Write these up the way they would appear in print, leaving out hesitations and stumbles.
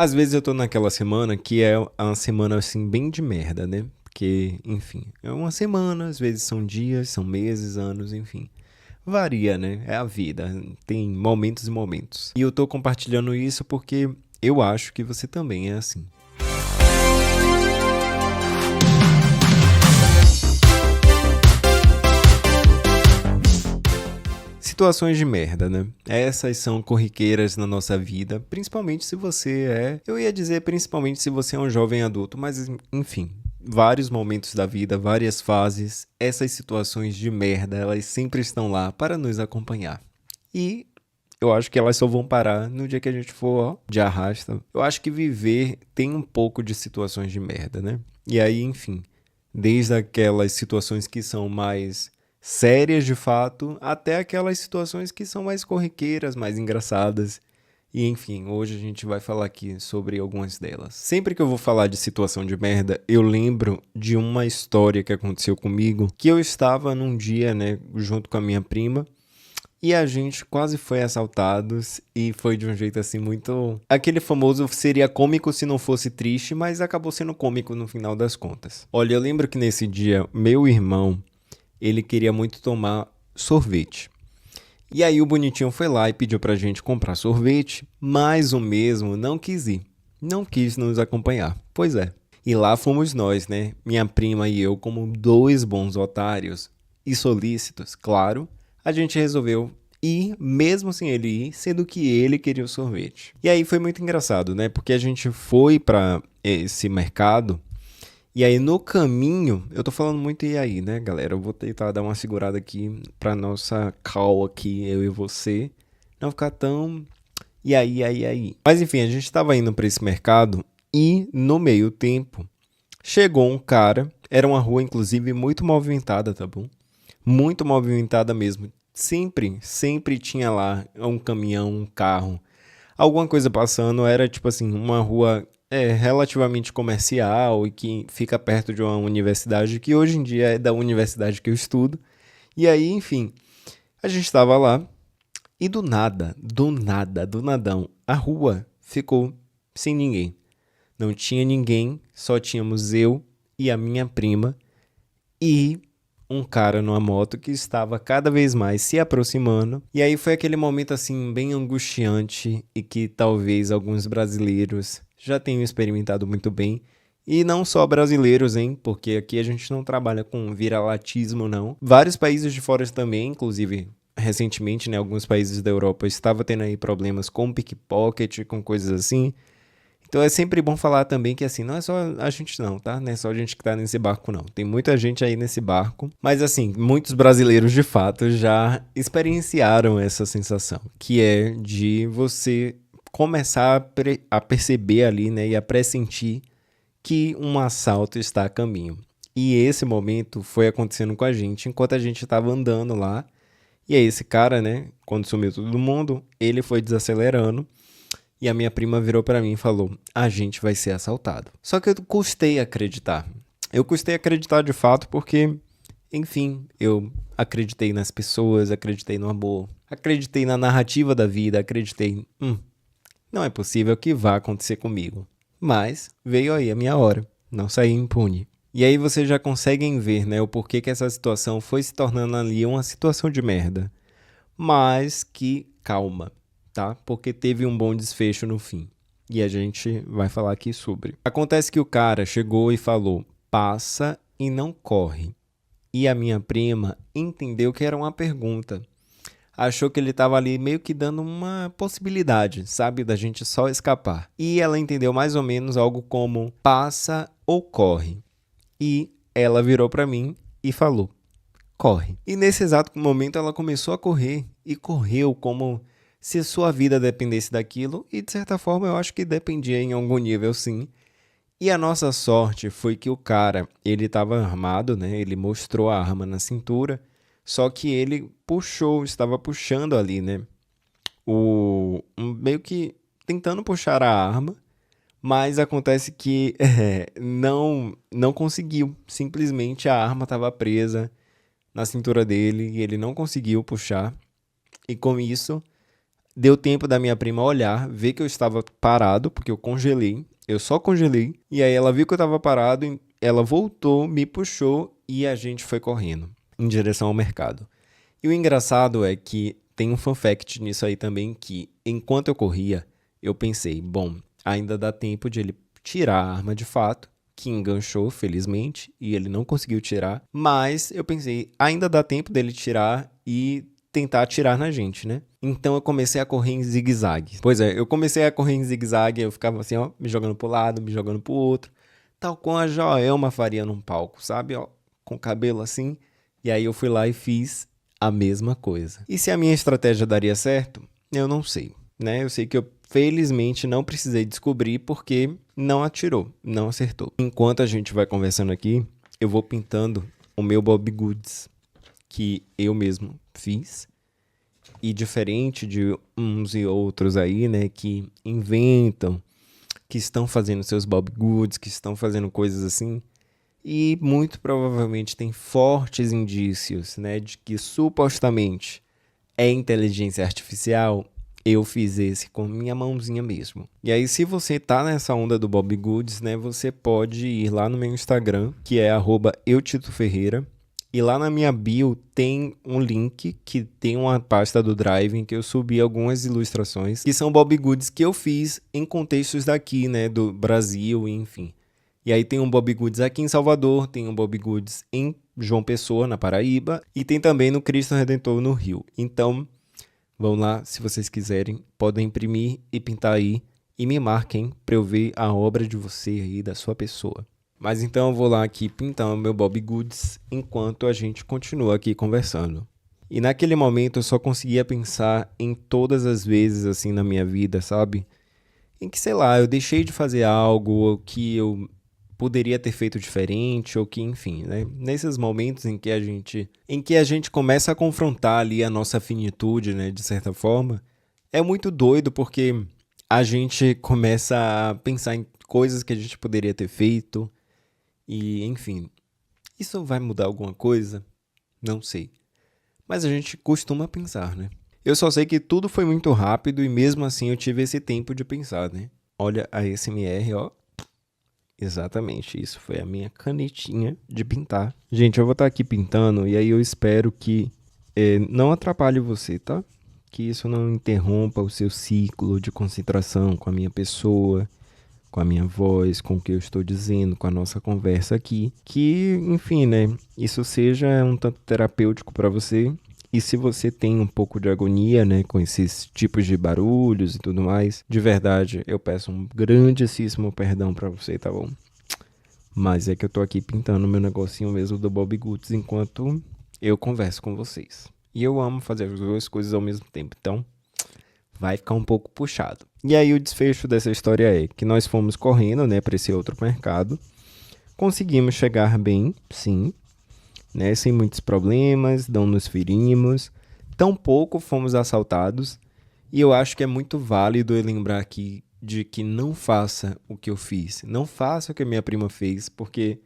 Às vezes eu tô naquela semana que é uma semana assim bem de merda, né? Porque, enfim, é uma semana, às vezes são dias, são meses, anos, enfim. Varia, né? É a vida, tem momentos e momentos. E eu tô compartilhando isso porque eu acho que você também é assim. Situações de merda, né? Essas são corriqueiras na nossa vida, principalmente se você é. Eu ia dizer principalmente se você é um jovem adulto, mas enfim. Vários momentos da vida, várias fases, essas situações de merda, elas sempre estão lá para nos acompanhar. E eu acho que elas só vão parar no dia que a gente for, ó, de arrasta. Eu acho que viver tem um pouco de situações de merda, né? E aí, enfim, desde aquelas situações que são mais sérias de fato, até aquelas situações que são mais corriqueiras, mais engraçadas. E enfim, hoje a gente vai falar aqui sobre algumas delas. Sempre que eu vou falar de situação de merda, eu lembro de uma história que aconteceu comigo, que eu estava num dia, né, junto com a minha prima, e a gente quase foi assaltados e foi de um jeito assim muito. Aquele famoso seria cômico se não fosse triste, mas acabou sendo cômico no final das contas. Olha, eu lembro que nesse dia, meu irmão, ele queria muito tomar sorvete. E aí o bonitinho foi lá e pediu pra gente comprar sorvete, mas o mesmo não quis ir. Não quis nos acompanhar. Pois é. E lá fomos nós, né? Minha prima e eu, como dois bons otários e solícitos, claro, a gente resolveu ir, mesmo sem ele ir, sendo que ele queria o sorvete. E aí foi muito engraçado, né? Porque a gente foi pra esse mercado e aí no caminho, eu tô falando muito e aí, né, galera? Eu vou tentar dar uma segurada aqui pra nossa call aqui, eu e você, não ficar tão e aí. Mas enfim, a gente tava indo pra esse mercado e no meio tempo chegou um cara, era uma rua inclusive muito movimentada, tá bom? Muito movimentada mesmo. Sempre tinha lá um caminhão, um carro, alguma coisa passando. Era tipo assim, uma rua relativamente comercial e que fica perto de uma universidade que hoje em dia é da universidade que eu estudo. E aí, enfim, a gente estava lá e do nadão, a rua ficou sem ninguém. Não tinha ninguém, só tínhamos eu e a minha prima e um cara numa moto que estava cada vez mais se aproximando. E aí foi aquele momento assim bem angustiante e que talvez alguns brasileiros já tenham experimentado muito bem. E não só brasileiros, hein? Porque aqui a gente não trabalha com vira-latismo, não. Vários países de fora também, inclusive recentemente, né? Alguns países da Europa estavam tendo aí problemas com pickpocket, com coisas assim. Então é sempre bom falar também que assim, não é só a gente não, tá? Não é só a gente que tá nesse barco não. Tem muita gente aí nesse barco, mas assim, muitos brasileiros de fato já experienciaram essa sensação, que é de você começar a perceber ali, né, e a pressentir que um assalto está a caminho. E esse momento foi acontecendo com a gente enquanto a gente estava andando lá. E aí esse cara, né, quando sumiu todo mundo, ele foi desacelerando. E a minha prima virou pra mim e falou: a gente vai ser assaltado. Só que eu custei acreditar. Eu custei acreditar de fato porque, enfim, eu acreditei nas pessoas, acreditei no amor, acreditei na narrativa da vida, acreditei, não é possível que vá acontecer comigo. Mas veio aí a minha hora, não saí impune. E aí vocês já conseguem ver, né, o porquê que essa situação foi se tornando ali uma situação de merda. Mas que calma, tá? Porque teve um bom desfecho no fim. E a gente vai falar aqui sobre. Acontece que o cara chegou e falou: passa e não corre. E a minha prima entendeu que era uma pergunta. Achou que ele estava ali meio que dando uma possibilidade, sabe? Da gente só escapar. E ela entendeu mais ou menos algo como: passa ou corre. E ela virou para mim e falou: corre. E nesse exato momento ela começou a correr e correu como se sua vida dependesse daquilo e de certa forma eu acho que dependia em algum nível sim. E a nossa sorte foi que o cara, ele estava armado, né? Ele mostrou a arma na cintura, só que ele estava puxando ali, né? Meio que tentando puxar a arma, mas acontece que não conseguiu. Simplesmente a arma estava presa na cintura dele e ele não conseguiu puxar. E com isso, Deu tempo da minha prima olhar, ver que eu estava parado, porque eu congelei. Eu só congelei. E aí ela viu que eu estava parado, ela voltou, me puxou e a gente foi correndo em direção ao mercado. E o engraçado é que tem um fun fact nisso aí também, que enquanto eu corria, eu pensei, bom, ainda dá tempo de ele tirar a arma de fato, que enganchou, felizmente, e ele não conseguiu tirar. Mas eu pensei, ainda dá tempo dele tirar e tentar atirar na gente, né? Então eu comecei a correr em zigue-zague. Pois é, eu comecei a correr em zigue-zague, eu ficava assim, ó, me jogando pro lado, me jogando pro outro. Tal qual a Joelma faria num palco, sabe? Ó, com o cabelo assim. E aí eu fui lá e fiz a mesma coisa. E se a minha estratégia daria certo? Eu não sei, né? Eu sei que eu felizmente não precisei descobrir porque não atirou, não acertou. Enquanto a gente vai conversando aqui, eu vou pintando o meu Bob Goods, que eu mesmo fiz. E diferente de uns e outros aí, né, que inventam, que estão fazendo seus Bob Goods, que estão fazendo coisas assim, e muito provavelmente tem fortes indícios, né, de que supostamente é inteligência artificial. Eu fiz esse com minha mãozinha mesmo. E aí, se você tá nessa onda do Bob Goods, né, você pode ir lá no meu Instagram, que é @eutitoferreira. E lá na minha bio tem um link que tem uma pasta do Drive em que eu subi algumas ilustrações, que são Bob Goods que eu fiz em contextos daqui, né, do Brasil, enfim. E aí tem um Bob Goods aqui em Salvador, tem um Bob Goods em João Pessoa, na Paraíba, e tem também no Cristo Redentor, no Rio. Então, vão lá, se vocês quiserem, podem imprimir e pintar aí e me marquem para eu ver a obra de você aí, da sua pessoa. Mas então eu vou lá aqui pintar o meu Bob Goods enquanto a gente continua aqui conversando. E naquele momento eu só conseguia pensar em todas as vezes assim na minha vida, sabe? Em que, sei lá, eu deixei de fazer algo, ou que eu poderia ter feito diferente, ou que, enfim, né? Nesses momentos em que a gente começa a confrontar ali a nossa finitude, né, de certa forma, é muito doido porque a gente começa a pensar em coisas que a gente poderia ter feito e, enfim, isso vai mudar alguma coisa? Não sei. Mas a gente costuma pensar, né? Eu só sei que tudo foi muito rápido e mesmo assim eu tive esse tempo de pensar, né? Olha a ASMR, ó. Exatamente, isso foi a minha canetinha de pintar. Gente, eu vou estar aqui pintando e aí eu espero que não atrapalhe você, tá? Que isso não interrompa o seu ciclo de concentração com a minha pessoa, com a minha voz, com o que eu estou dizendo, com a nossa conversa aqui. Que, enfim, né? Isso seja um tanto terapêutico para você. E se você tem um pouco de agonia, né, com esses tipos de barulhos e tudo mais, de verdade, eu peço um grandíssimo perdão pra você, tá bom? Mas é que eu tô aqui pintando meu negocinho mesmo do Bob Goods enquanto eu converso com vocês. E eu amo fazer as duas coisas ao mesmo tempo, então vai ficar um pouco puxado. E aí o desfecho dessa história é que nós fomos correndo, né, para esse outro mercado. Conseguimos chegar bem, sim, né, sem muitos problemas, não nos ferimos, tampouco fomos assaltados, e eu acho que é muito válido eu lembrar aqui de que não faça o que eu fiz, não faça o que a minha prima fez, porque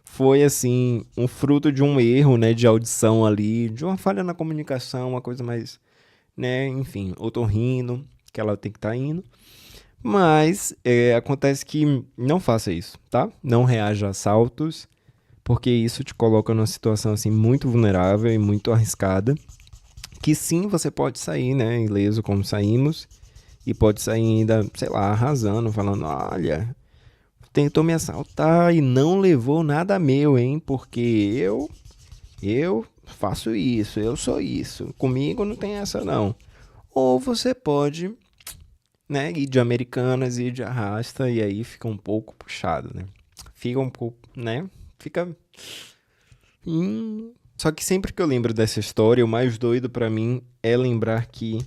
foi assim, um fruto de um erro, né, de audição ali, de uma falha na comunicação, uma coisa mais, né, enfim, otorrino, que ela tem que estar indo. Mas acontece que não faça isso, tá? Não reaja a assaltos, porque isso te coloca numa situação assim muito vulnerável e muito arriscada, que sim, você pode sair, né, ileso como saímos, e pode sair ainda, sei lá, arrasando, falando, olha, tentou me assaltar e não levou nada meu, hein, porque eu faço isso, eu sou isso, comigo não tem essa não. Ou você pode, né, ir de Americanas, ir de arrasta, e aí fica um pouco puxado, né, fica um pouco, né, fica... Só que sempre que eu lembro dessa história, o mais doido pra mim é lembrar que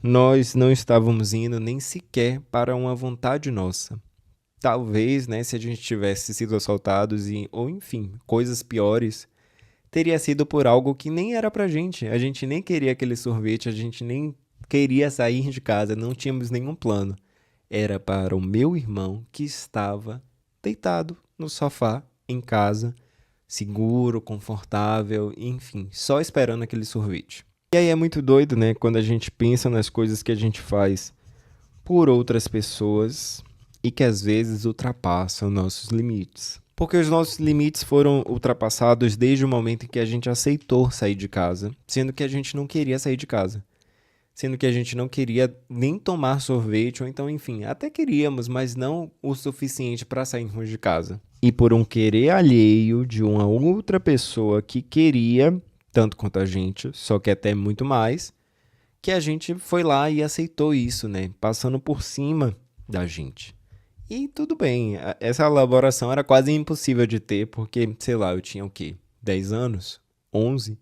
nós não estávamos indo nem sequer para uma vontade nossa. Talvez, né, se a gente tivesse sido assaltados ou enfim, coisas piores, teria sido por algo que nem era pra gente. A gente nem queria aquele sorvete, a gente nem queria sair de casa, não tínhamos nenhum plano. Era para o meu irmão que estava deitado no sofá em casa, seguro, confortável, enfim, só esperando aquele sorvete. E aí é muito doido, né? Quando a gente pensa nas coisas que a gente faz por outras pessoas e que às vezes ultrapassam nossos limites. Porque os nossos limites foram ultrapassados desde o momento em que a gente aceitou sair de casa, sendo que a gente não queria sair de casa. Sendo que a gente não queria nem tomar sorvete, ou então, enfim, até queríamos, mas não o suficiente para sairmos de casa. E por um querer alheio de uma outra pessoa que queria, tanto quanto a gente, só que até muito mais, que a gente foi lá e aceitou isso, né? Passando por cima da gente. E tudo bem, essa elaboração era quase impossível de ter, porque, sei lá, eu tinha o quê? 10 anos? 11?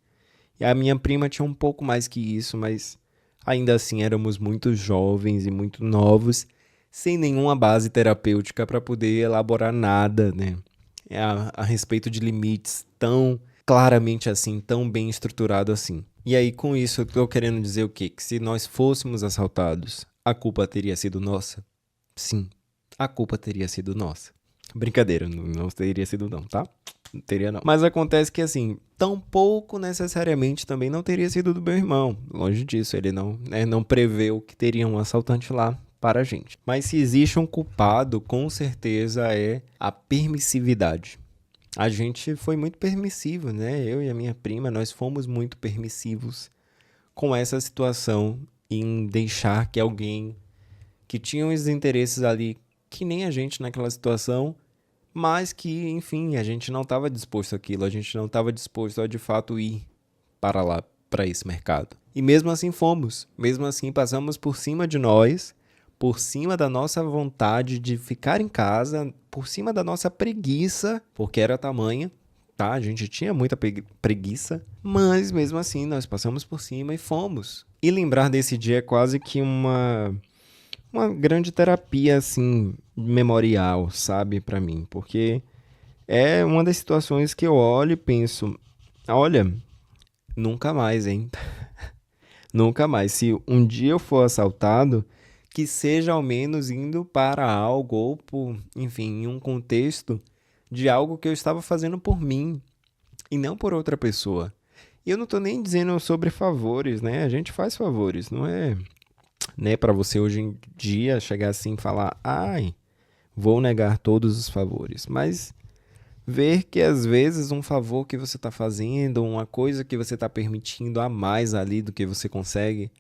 E a minha prima tinha um pouco mais que isso, mas ainda assim éramos muito jovens e muito novos, sem nenhuma base terapêutica para poder elaborar nada, né? A respeito de limites tão claramente assim, tão bem estruturado assim. E aí, com isso, eu tô querendo dizer o quê? Que se nós fôssemos assaltados, a culpa teria sido nossa? Sim, a culpa teria sido nossa. Brincadeira, não teria sido não, tá? Não teria não. Mas acontece que assim, tampouco necessariamente também não teria sido do meu irmão. Longe disso, ele não preveu que teria um assaltante lá para a gente. Mas se existe um culpado, com certeza é a permissividade. A gente foi muito permissivo, né? Eu e a minha prima, nós fomos muito permissivos com essa situação em deixar que alguém que tinha uns interesses ali que nem a gente naquela situação, mas que, enfim, a gente não estava disposto àquilo, a gente não estava disposto a de fato ir para lá, para esse mercado. E mesmo assim fomos, mesmo assim passamos por cima de nós, por cima da nossa vontade de ficar em casa, por cima da nossa preguiça, porque era tamanha, tá? A gente tinha muita preguiça, mas mesmo assim nós passamos por cima e fomos. E lembrar desse dia é quase que uma grande terapia, assim, memorial, sabe, pra mim. Porque é uma das situações que eu olho e penso, olha, nunca mais, hein? Nunca mais. Se um dia eu for assaltado, que seja ao menos indo para algo ou por, enfim, em um contexto de algo que eu estava fazendo por mim e não por outra pessoa. E eu não tô nem dizendo sobre favores, né? A gente faz favores, não é, né, para você hoje em dia chegar assim e falar, ai, vou negar todos os favores, mas ver que às vezes um favor que você está fazendo, uma coisa que você está permitindo a mais ali do que você consegue,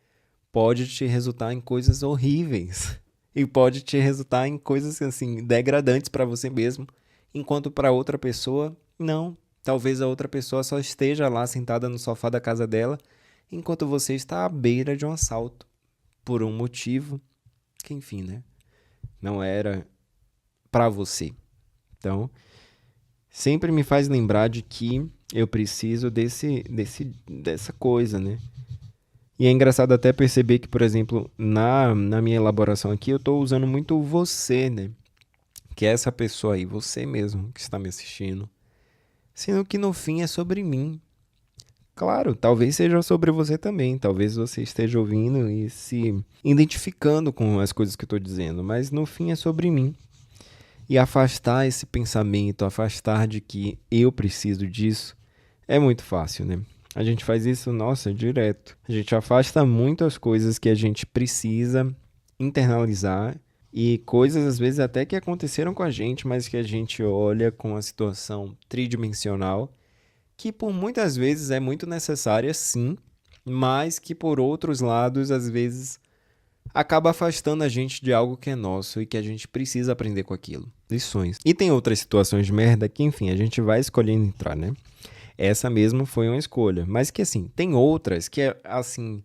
pode te resultar em coisas horríveis e pode te resultar em coisas assim degradantes para você mesmo, enquanto para outra pessoa não. Talvez a outra pessoa só esteja lá sentada no sofá da casa dela, enquanto você está à beira de um assalto por um motivo que, enfim, né, não era para você. Então, sempre me faz lembrar de que eu preciso dessa coisa, né? E é engraçado até perceber que, por exemplo, na minha elaboração aqui, eu estou usando muito o você, né? Que é essa pessoa aí, você mesmo que está me assistindo. Sendo que no fim é sobre mim. Claro, talvez seja sobre você também. Talvez você esteja ouvindo e se identificando com as coisas que eu estou dizendo. Mas no fim é sobre mim. E afastar esse pensamento, afastar de que eu preciso disso, é muito fácil, né? A gente faz isso, nossa, direto. A gente afasta muitas coisas que a gente precisa internalizar e coisas, às vezes, até que aconteceram com a gente, mas que a gente olha com a situação tridimensional, que por muitas vezes é muito necessária, sim, mas que por outros lados, às vezes, acaba afastando a gente de algo que é nosso e que a gente precisa aprender com aquilo. Lições. E tem outras situações de merda que, enfim, a gente vai escolhendo entrar, né? Essa mesmo foi uma escolha. Mas que, assim, tem outras que, assim,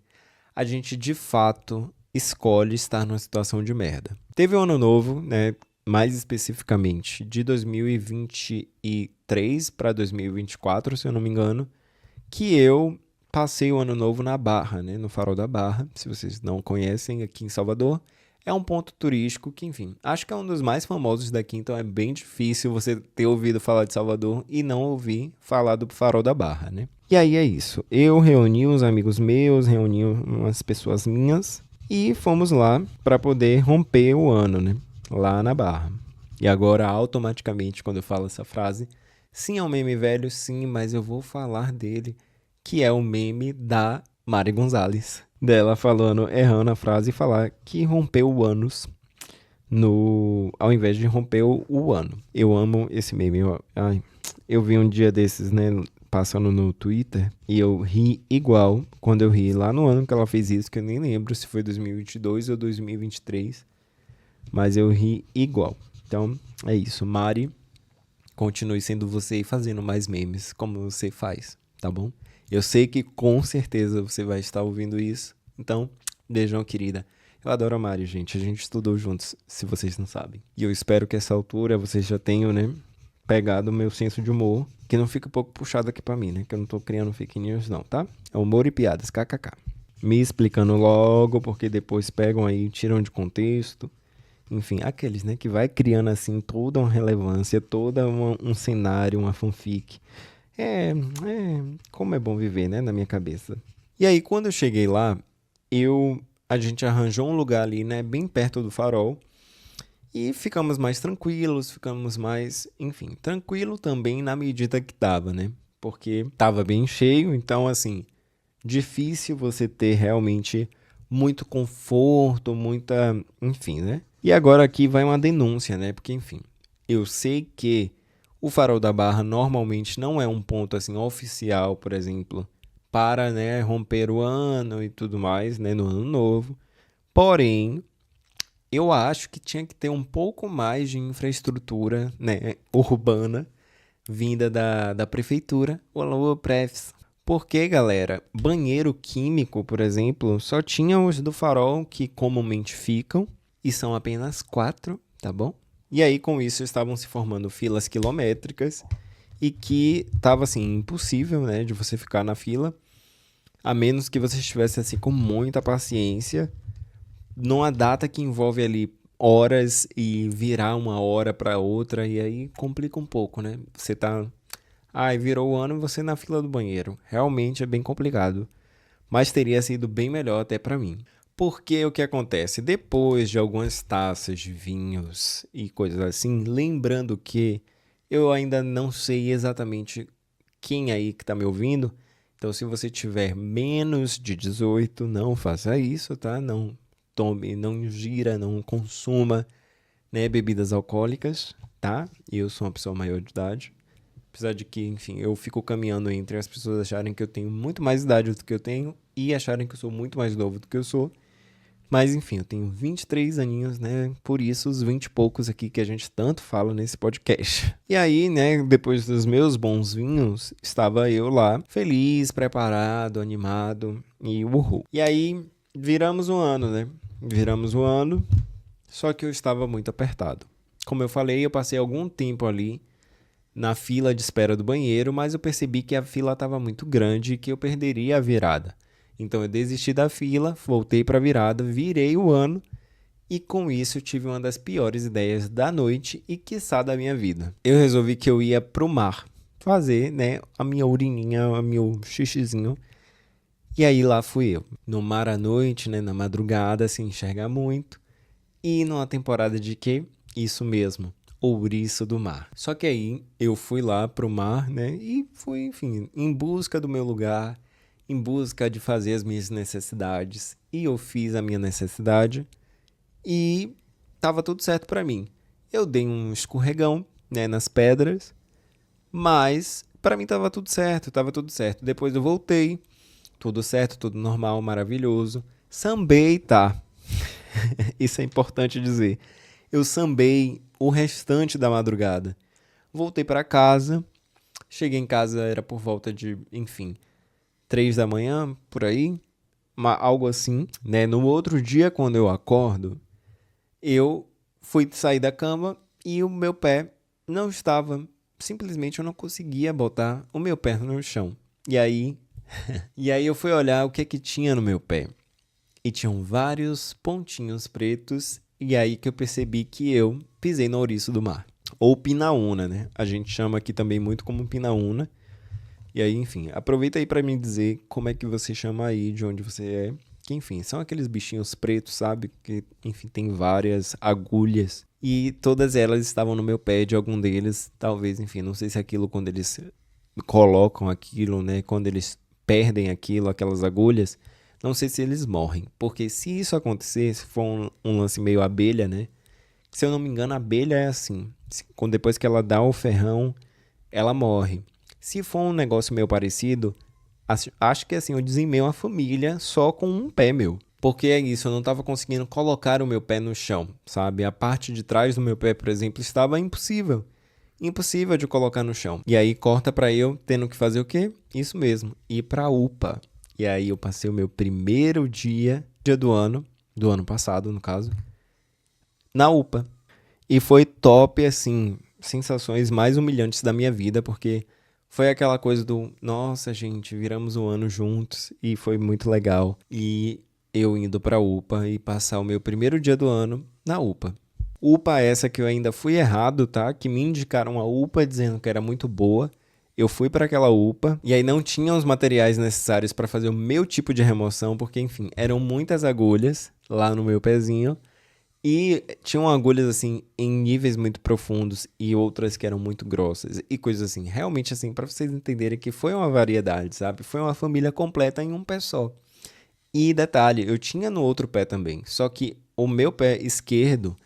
a gente de fato escolhe estar numa situação de merda. Teve um ano novo, né? Mais especificamente, de 2023 para 2024, se eu não me engano, que eu passei o ano novo na Barra, né? No Farol da Barra. Se vocês não conhecem, aqui em Salvador, é um ponto turístico que, enfim, acho que é um dos mais famosos daqui, então é bem difícil você ter ouvido falar de Salvador e não ouvir falar do Farol da Barra, né? E aí é isso. Eu reuni uns amigos meus, reuni umas pessoas minhas e fomos lá para poder romper o ano, né? Lá na Barra. E agora, automaticamente, quando eu falo essa frase, sim, é um meme velho, sim, mas eu vou falar dele, que é o meme da Mari Gonzalez. Dela falando, errando a frase e falar que rompeu o ânus ao invés de romper o ano. Eu amo esse meme. Eu vi um dia desses, né, passando no Twitter, e eu ri igual quando eu ri lá no ano que ela fez isso, que eu nem lembro se foi 2022 ou 2023, mas eu ri igual. Então, é isso. Mari, continue sendo você e fazendo mais memes como você faz, tá bom? Eu sei que com certeza você vai estar ouvindo isso, então, beijão, querida. Eu adoro a Mari, gente. A gente estudou juntos, se vocês não sabem. E eu espero que essa altura vocês já tenham, né, pegado o meu senso de humor, que não fica um pouco puxado aqui pra mim, né? Que eu não tô criando fake news, não, tá? É humor e piadas, kkk. Me explicando logo, porque depois pegam aí, tiram de contexto. Enfim, aqueles, né, que vai criando, assim, toda uma relevância, um cenário, uma fanfic. Como é bom viver, né, na minha cabeça. E aí, quando eu cheguei lá, a gente arranjou um lugar ali, né, bem perto do farol, e ficamos mais tranquilos, enfim, tranquilo também na medida que tava, né, porque tava bem cheio, então, assim, difícil você ter realmente muito conforto, enfim, né. E agora aqui vai uma denúncia, né, porque, enfim, eu sei que o Farol da Barra normalmente não é um ponto, assim, oficial, por exemplo, para, né, romper o ano e tudo mais, né, no ano novo. Porém, eu acho que tinha que ter um pouco mais de infraestrutura, né, urbana, vinda da prefeitura. Alô, prefs. Porque, galera, banheiro químico, por exemplo, só tinha os do Farol que comumente ficam, e são apenas 4, tá bom? E aí, com isso, estavam se formando filas quilométricas e que tava, assim, impossível, né, de você ficar na fila, a menos que você estivesse, assim, com muita paciência, numa data que envolve ali horas e virar uma hora para outra, e aí complica um pouco, né? Você tá... virou o ano e você na fila do banheiro. Realmente é bem complicado, mas teria sido bem melhor até para mim. Porque o que acontece? Depois de algumas taças de vinhos e coisas assim, lembrando que eu ainda não sei exatamente quem aí que tá me ouvindo, então se você tiver menos de 18, não faça isso, tá? Não tome, não ingira, não consuma, né, bebidas alcoólicas, tá? Eu sou uma pessoa maior de idade. Apesar de que, enfim, eu fico caminhando entre as pessoas acharem que eu tenho muito mais idade do que eu tenho e acharem que eu sou muito mais novo do que eu sou. Mas, enfim, eu tenho 23 aninhos, né? Por isso, os 20 e poucos aqui que a gente tanto fala nesse podcast. E aí, né, depois dos meus bons vinhos, estava eu lá, feliz, preparado, animado e uhul. E aí, viramos o ano, né? Viramos o ano, só que eu estava muito apertado. Como eu falei, eu passei algum tempo ali na fila de espera do banheiro, mas eu percebi que a fila estava muito grande e que eu perderia a virada. Então eu desisti da fila, voltei para a virada, virei o ano e com isso eu tive uma das piores ideias da noite e quiçá da minha vida. Eu resolvi que eu ia pro mar fazer, né, a minha urininha, o meu xixizinho. E aí lá fui eu, no mar à noite, né, na madrugada, sem enxergar muito. E numa temporada de quê? Isso mesmo, ouriço do mar. Só que aí eu fui lá pro mar, né, e fui, enfim, em busca do meu lugar, em busca de fazer as minhas necessidades. E eu fiz a minha necessidade e tava tudo certo pra mim. Eu dei um escorregão, né, nas pedras, mas pra mim tava tudo certo, tava tudo certo. Depois eu voltei, tudo certo, tudo normal, maravilhoso. Sambei, tá? Isso é importante dizer. Eu sambei o restante da madrugada. Voltei pra casa, cheguei em casa, era por volta de, enfim, 3 da manhã, por aí, algo assim, né? No outro dia, quando eu acordo, eu fui sair da cama e o meu pé não estava, simplesmente eu não conseguia botar o meu pé no chão. E aí eu fui olhar o que que tinha no meu pé. E tinham vários pontinhos pretos, e aí que eu percebi que eu pisei no ouriço do mar. Ou pinaúna, né? A gente chama aqui também muito como pinaúna. E aí, enfim, aproveita aí pra me dizer como é que você chama aí, de onde você é. Que, enfim, são aqueles bichinhos pretos, sabe? Que, enfim, tem várias agulhas. E todas elas estavam no meu pé, de algum deles. Talvez, enfim, não sei se aquilo quando eles colocam aquilo, né? Quando eles perdem aquilo, aquelas agulhas, não sei se eles morrem. Porque se isso acontecer, se for um lance meio abelha, né? Se eu não me engano, a abelha é assim. Depois que ela dá o ferrão, ela morre. Se for um negócio meio parecido, acho que assim, eu dizimei uma família só com um pé meu. Porque é isso, eu não estava conseguindo colocar o meu pé no chão, sabe? A parte de trás do meu pé, por exemplo, estava impossível. Impossível de colocar no chão. E aí corta pra eu tendo que fazer o quê? Isso mesmo, ir pra UPA. E aí eu passei o meu primeiro dia do ano passado, no caso, na UPA. E foi top, assim, sensações mais humilhantes da minha vida, porque foi aquela coisa do, nossa, gente, viramos o ano juntos e foi muito legal. E eu indo pra UPA e passar o meu primeiro dia do ano na UPA. UPA essa que eu ainda fui errado, tá? Que me indicaram a UPA dizendo que era muito boa. Eu fui para aquela UPA e aí não tinha os materiais necessários para fazer o meu tipo de remoção, porque enfim, eram muitas agulhas lá no meu pezinho e tinham agulhas assim em níveis muito profundos e outras que eram muito grossas e coisas assim. Realmente assim, para vocês entenderem que foi uma variedade, sabe? Foi uma família completa em um pé só. E detalhe, eu tinha no outro pé também, só que o meu pé esquerdo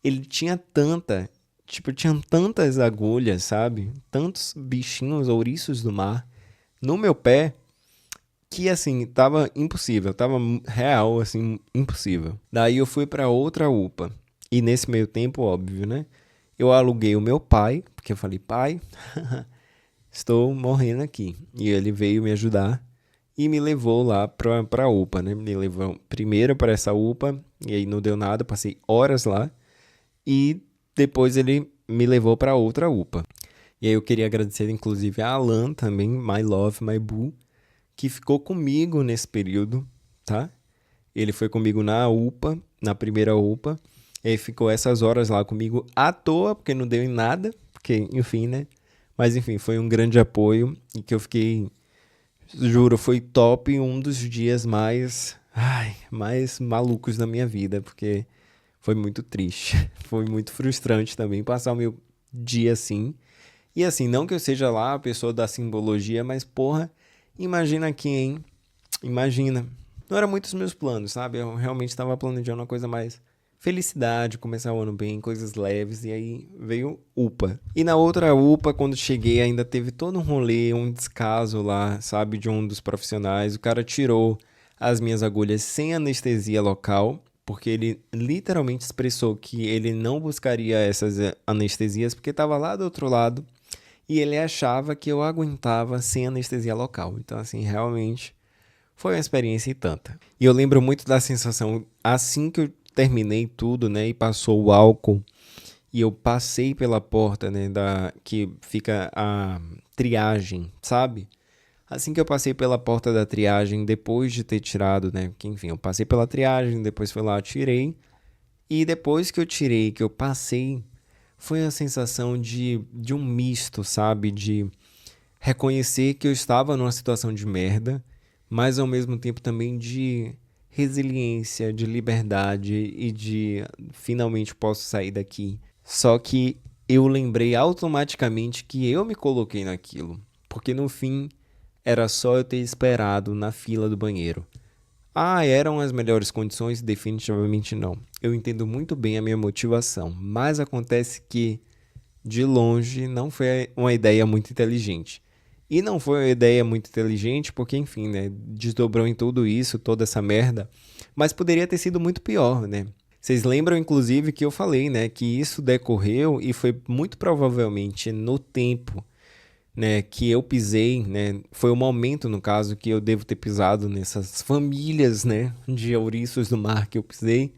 ele tinha tantas agulhas, sabe? Tantos bichinhos, ouriços do mar no meu pé que assim, tava impossível, tava real assim, impossível. Daí eu fui pra outra UPA. E nesse meio tempo, óbvio, né? Eu aluguei o meu pai, porque eu falei: "Pai, estou morrendo aqui". E ele veio me ajudar e me levou lá pra UPA, né? Me levou primeiro para essa UPA e aí não deu nada, passei horas lá. E depois ele me levou para outra UPA. E aí eu queria agradecer inclusive a Alan também, My Love, My Boo, que ficou comigo nesse período, tá? Ele foi comigo na UPA, na primeira UPA, e aí ficou essas horas lá comigo à toa, porque não deu em nada, porque, enfim, né? Mas enfim, foi um grande apoio e que eu fiquei, juro, foi top, um dos dias mais malucos da minha vida, porque foi muito triste. Foi muito frustrante também passar o meu dia assim. E assim, não que eu seja lá a pessoa da simbologia, mas porra, imagina aqui, hein? Imagina. Não era muito os meus planos, sabe? Eu realmente estava planejando uma coisa mais felicidade, começar o ano bem, coisas leves, e aí veio UPA. E na outra UPA, quando cheguei, ainda teve todo um rolê, um descaso lá, sabe, de um dos profissionais. O cara tirou as minhas agulhas sem anestesia local, porque ele literalmente expressou que ele não buscaria essas anestesias porque estava lá do outro lado e ele achava que eu aguentava sem anestesia local. Então, assim, realmente foi uma experiência e tanta. E eu lembro muito da sensação, assim que eu terminei tudo, né, e passou o álcool, e eu passei pela porta, né, que fica a triagem, sabe? Assim que eu passei pela porta da triagem, depois de ter tirado, né, que enfim, eu passei pela triagem, depois fui lá, tirei, e depois que eu tirei, que eu passei, foi a sensação de um misto, sabe? De reconhecer que eu estava numa situação de merda, mas ao mesmo tempo também de resiliência, de liberdade e de finalmente posso sair daqui. Só que eu lembrei automaticamente que eu me coloquei naquilo, porque no fim era só eu ter esperado na fila do banheiro. Ah, eram as melhores condições? Definitivamente não. Eu entendo muito bem a minha motivação, mas acontece que de longe não foi uma ideia muito inteligente. E não foi uma ideia muito inteligente porque, enfim, né, desdobrou em tudo isso, toda essa merda, mas poderia ter sido muito pior, né? Vocês lembram, inclusive, que eu falei, né, que isso decorreu e foi muito provavelmente no tempo, né, que eu pisei, né, foi o momento, no caso, que eu devo ter pisado nessas famílias, né, de ouriços do mar que eu pisei,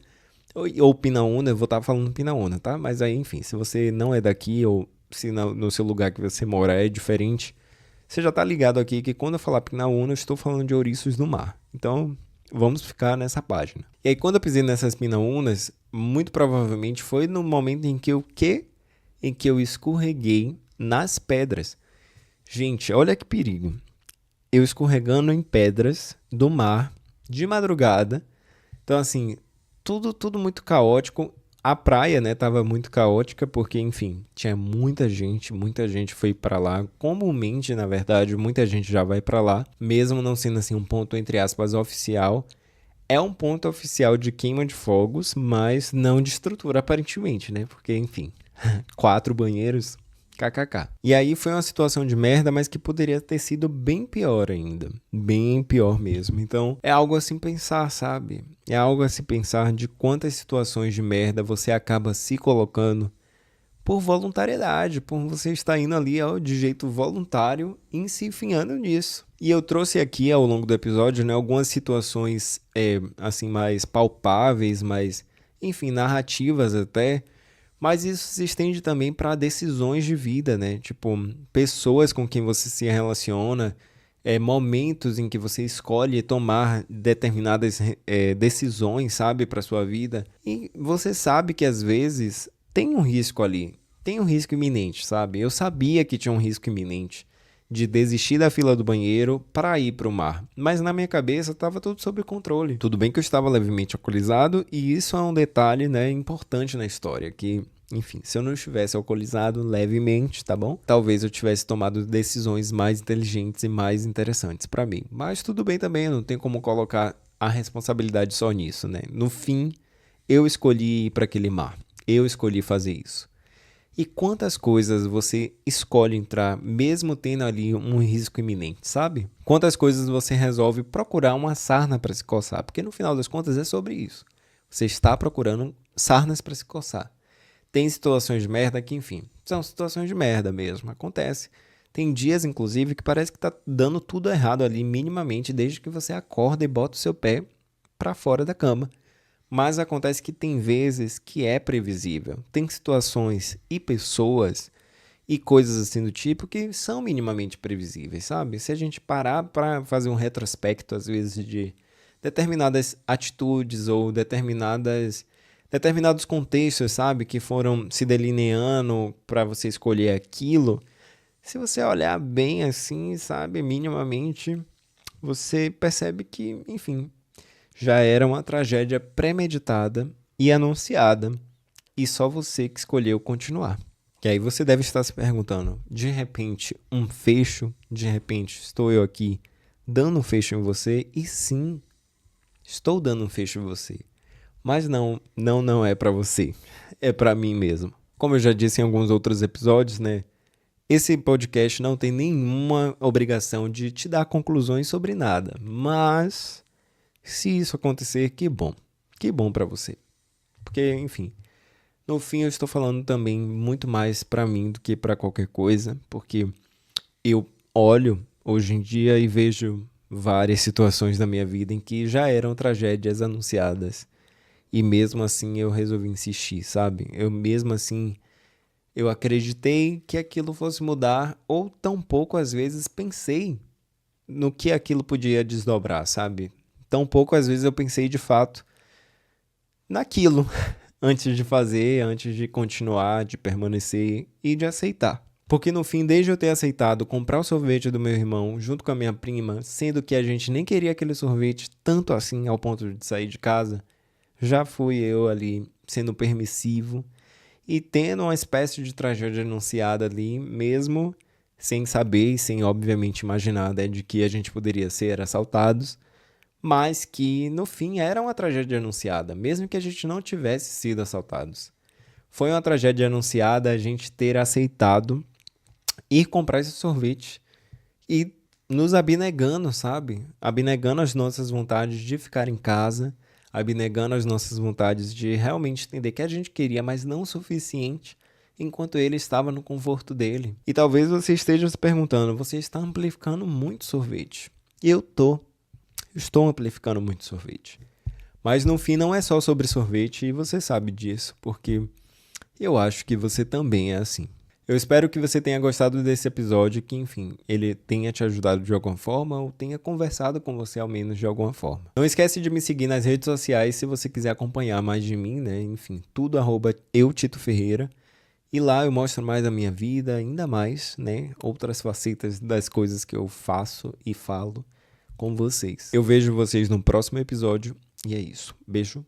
ou pinaúna, eu vou estar falando pinaúna, tá? Mas aí, enfim, se você não é daqui ou se no seu lugar que você mora é diferente, você já tá ligado aqui que quando eu falar pinaúna, eu estou falando de ouriços do mar. Então, vamos ficar nessa página. E aí, quando eu pisei nessas pinaúnas, muito provavelmente foi no momento em que em que eu escorreguei nas pedras. Gente, olha que perigo. Eu escorregando em pedras do mar de madrugada. Então, assim, tudo muito caótico. A praia, né, tava muito caótica porque, enfim, tinha muita gente foi pra lá. Comumente, na verdade, muita gente já vai pra lá, mesmo não sendo assim um ponto entre aspas oficial. É um ponto oficial de queima de fogos, mas não de estrutura aparentemente, né? Porque, enfim, 4 banheiros, kkk. E aí foi uma situação de merda, mas que poderia ter sido bem pior ainda. Bem pior mesmo. Então, é algo a se pensar, sabe? É algo a se pensar de quantas situações de merda você acaba se colocando por voluntariedade, por você estar indo ali ó, de jeito voluntário e se enfiando nisso. E eu trouxe aqui ao longo do episódio, né, algumas situações assim mais palpáveis, mais, enfim, narrativas até, mas isso se estende também para decisões de vida, né? Tipo, pessoas com quem você se relaciona, momentos em que você escolhe tomar determinadas decisões, sabe, para sua vida. E você sabe que às vezes tem um risco ali, tem um risco iminente, sabe? Eu sabia que tinha um risco iminente de desistir da fila do banheiro para ir para o mar, mas na minha cabeça estava tudo sob controle. Tudo bem que eu estava levemente alcoolizado e isso é um detalhe, né, importante na história, que enfim, se eu não estivesse alcoolizado levemente, tá bom? Talvez eu tivesse tomado decisões mais inteligentes e mais interessantes para mim. Mas tudo bem também, não tem como colocar a responsabilidade só nisso, né? No fim, eu escolhi ir para aquele mar. Eu escolhi fazer isso. E quantas coisas você escolhe entrar, mesmo tendo ali um risco iminente, sabe? Quantas coisas você resolve procurar uma sarna para se coçar? Porque no final das contas é sobre isso. Você está procurando sarnas para se coçar. Tem situações de merda que, enfim, são situações de merda mesmo, acontece. Tem dias, inclusive, que parece que tá dando tudo errado ali, minimamente, desde que você acorda e bota o seu pé para fora da cama. Mas acontece que tem vezes que é previsível. Tem situações e pessoas e coisas assim do tipo que são minimamente previsíveis, sabe? Se a gente parar para fazer um retrospecto, às vezes, de determinadas atitudes ou determinados contextos, sabe? Que foram se delineando para você escolher aquilo. Se você olhar bem assim, sabe? Minimamente, você percebe que, enfim, já era uma tragédia premeditada e anunciada, e só você que escolheu continuar. E aí você deve estar se perguntando, de repente, um fecho? De repente, estou eu aqui dando um fecho em você? E sim, estou dando um fecho em você. Mas não é pra você. É pra mim mesmo. Como eu já disse em alguns outros episódios, né? Esse podcast não tem nenhuma obrigação de te dar conclusões sobre nada. Mas se isso acontecer, que bom. Que bom pra você. Porque, enfim, no fim eu estou falando também muito mais pra mim do que pra qualquer coisa, porque eu olho hoje em dia e vejo várias situações da minha vida em que já eram tragédias anunciadas. E mesmo assim eu resolvi insistir, sabe? Eu mesmo assim, eu acreditei que aquilo fosse mudar, ou tampouco às vezes pensei no que aquilo podia desdobrar, sabe? Tampouco às vezes eu pensei de fato naquilo antes de fazer, antes de continuar, de permanecer e de aceitar. Porque no fim, desde eu ter aceitado comprar o sorvete do meu irmão junto com a minha prima, sendo que a gente nem queria aquele sorvete tanto assim ao ponto de sair de casa, já fui eu ali sendo permissivo e tendo uma espécie de tragédia anunciada ali, mesmo sem saber e sem obviamente imaginar, né, de que a gente poderia ser assaltados, mas que no fim era uma tragédia anunciada, mesmo que a gente não tivesse sido assaltados. Foi uma tragédia anunciada a gente ter aceitado ir comprar esse sorvete e nos abnegando, sabe? Abnegando as nossas vontades de ficar em casa, abnegando as nossas vontades de realmente entender que a gente queria, mas não o suficiente, enquanto ele estava no conforto dele. E talvez você esteja se perguntando, você está amplificando muito sorvete. E eu estou amplificando muito sorvete. Mas no fim não é só sobre sorvete e você sabe disso, porque eu acho que você também é assim. Eu espero que você tenha gostado desse episódio, que, enfim, ele tenha te ajudado de alguma forma ou tenha conversado com você ao menos de alguma forma. Não esquece de me seguir nas redes sociais se você quiser acompanhar mais de mim, né? Enfim, tudo @eutitoferreira. E lá eu mostro mais a minha vida, ainda mais, né? Outras facetas das coisas que eu faço e falo com vocês. Eu vejo vocês no próximo episódio e é isso. Beijo.